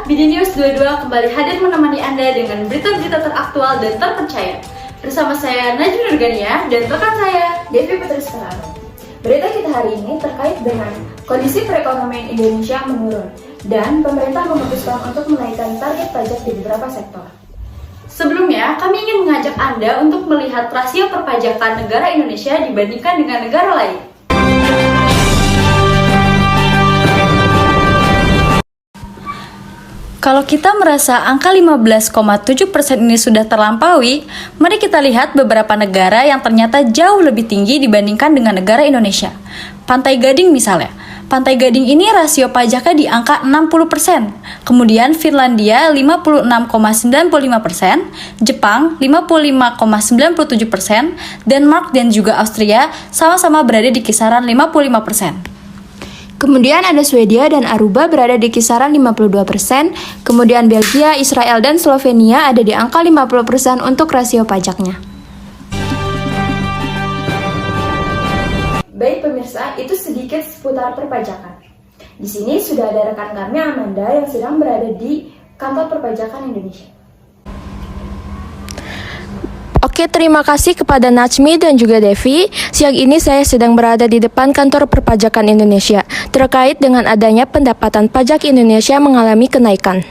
BD News 22 kembali hadir menemani Anda dengan berita-berita teraktual dan terpercaya. Bersama saya Najmi Nurgania dan rekan saya Devi Putri Sekarang. Berita kita hari ini terkait dengan kondisi perekonomian Indonesia menurun dan pemerintah memutuskan untuk menaikkan target pajak di beberapa sektor. Sebelumnya, kami ingin mengajak Anda untuk melihat rasio perpajakan negara Indonesia dibandingkan dengan negara lain. Kalau kita merasa angka 15,7% ini sudah terlampaui, mari kita lihat beberapa negara yang ternyata jauh lebih tinggi dibandingkan dengan negara Indonesia. Pantai Gading misalnya. Pantai Gading ini rasio pajaknya di angka 60%. Kemudian Finlandia 56,95%, Jepang 55,97%, Denmark dan juga Austria sama-sama berada di kisaran 55%. Kemudian ada Swedia dan Aruba berada di kisaran 52%, kemudian Belgia, Israel, dan Slovenia ada di angka 50% untuk rasio pajaknya. Baik pemirsa, itu sedikit seputar perpajakan. Di sini sudah ada rekan kami Amanda yang sedang berada di kantor perpajakan Indonesia. Oke, terima kasih kepada Najmi dan juga Devi. Siang ini saya sedang berada di depan kantor perpajakan Indonesia terkait dengan adanya pendapatan pajak Indonesia mengalami kenaikan.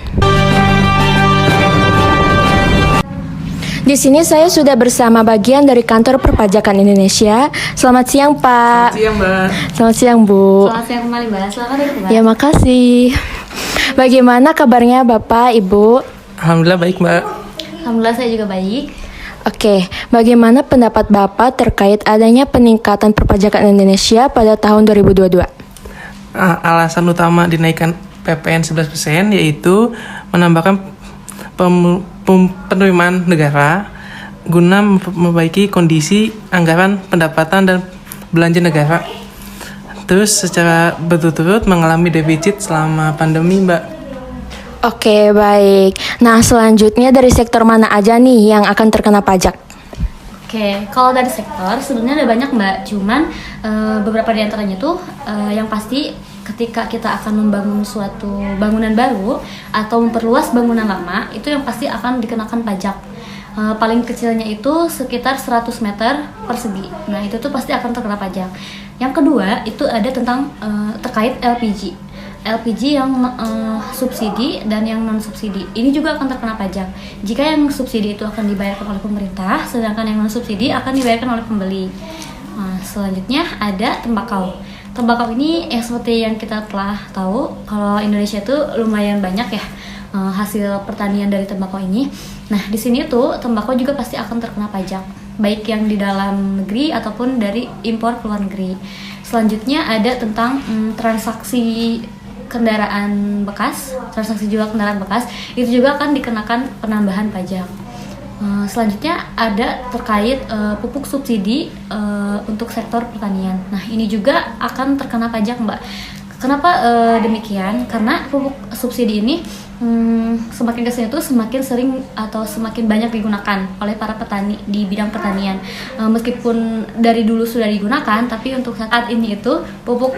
Di sini saya sudah bersama bagian dari kantor perpajakan Indonesia. Selamat siang, Pak. Selamat siang, Mbak. Selamat siang, Bu. Selamat siang kembali, Mbak. Selamat datang, Mbak. Ya, makasih. Bagaimana kabarnya Bapak, Ibu? Alhamdulillah baik, Mbak. Alhamdulillah saya juga baik. Oke, bagaimana pendapat Bapak terkait adanya peningkatan perpajakan Indonesia pada tahun 2022? Alasan utama dinaikkan PPN 11% yaitu menambahkan penerimaan negara guna memperbaiki kondisi anggaran pendapatan dan belanja negara. Terus secara berturut-turut mengalami defisit selama pandemi, Mbak. Oke, baik. Nah, selanjutnya dari sektor mana aja nih yang akan terkena pajak? Oke, kalau dari sektor sebenarnya ada banyak, Mbak. Cuman beberapa di antaranya tuh yang pasti ketika kita akan membangun suatu bangunan baru atau memperluas bangunan lama, itu yang pasti akan dikenakan pajak. Paling kecilnya itu sekitar 100 meter persegi. Nah, itu tuh pasti akan terkena pajak. Yang kedua, itu ada tentang terkait LPG. LPG yang subsidi dan yang non subsidi ini juga akan terkena pajak. Jika yang subsidi itu akan dibayarkan oleh pemerintah, sedangkan yang non subsidi akan dibayarkan oleh pembeli. Nah, selanjutnya ada tembakau. Tembakau ini seperti yang kita telah tahu, kalau Indonesia itu lumayan banyak ya hasil pertanian dari tembakau ini. Nah, di sini tuh tembakau juga pasti akan terkena pajak, baik yang di dalam negeri ataupun dari impor ke luar negeri. Selanjutnya ada tentang transaksi kendaraan bekas, transaksi jual kendaraan bekas, itu juga akan dikenakan penambahan pajak. Selanjutnya ada terkait pupuk subsidi untuk sektor pertanian. Nah, ini juga akan terkena pajak, Mbak. Kenapa demikian? Karena pupuk subsidi ini semakin kesini tuh semakin sering atau semakin banyak digunakan oleh para petani di bidang pertanian. Meskipun dari dulu sudah digunakan, tapi untuk saat ini itu pupuk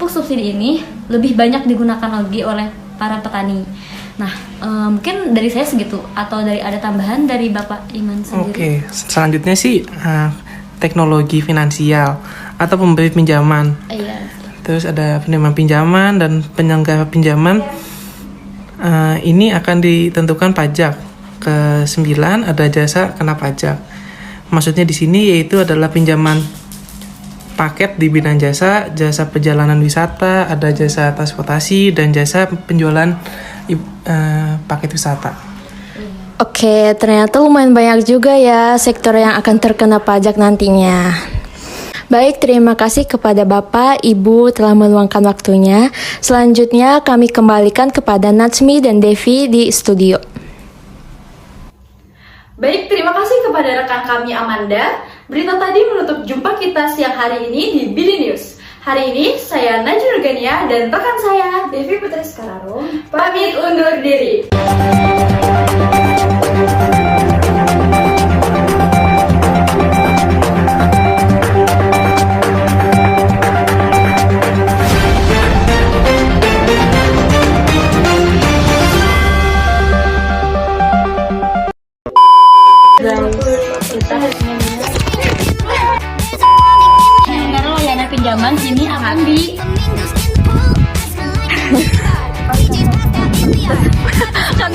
subsidi ini lebih banyak digunakan lagi oleh para petani. Nah, mungkin dari saya segitu, atau dari ada tambahan dari Bapak Iman sendiri? Oke, selanjutnya sih teknologi finansial atau pemberi pinjaman. Iya. Terus ada penerimaan pinjaman dan penyelenggara pinjaman. Ini akan ditentukan pajak. Ke-9 ada jasa kena pajak. Maksudnya di sini yaitu adalah pinjaman paket di bidang jasa perjalanan wisata, ada jasa transportasi dan jasa penjualan paket wisata. Oke, ternyata lumayan banyak juga ya sektor yang akan terkena pajak nantinya. Baik, terima kasih kepada Bapak, Ibu telah meluangkan waktunya. Selanjutnya kami kembalikan kepada Najmi dan Devi di studio. Baik, terima kasih kepada rekan kami Amanda. Berita tadi menutup jumpa kita siang hari ini di BD News. Hari ini saya Najmi Nurgania dan rekan saya Devi Putri Sekarang pamit undur diri. pinjaman ini akan di Kan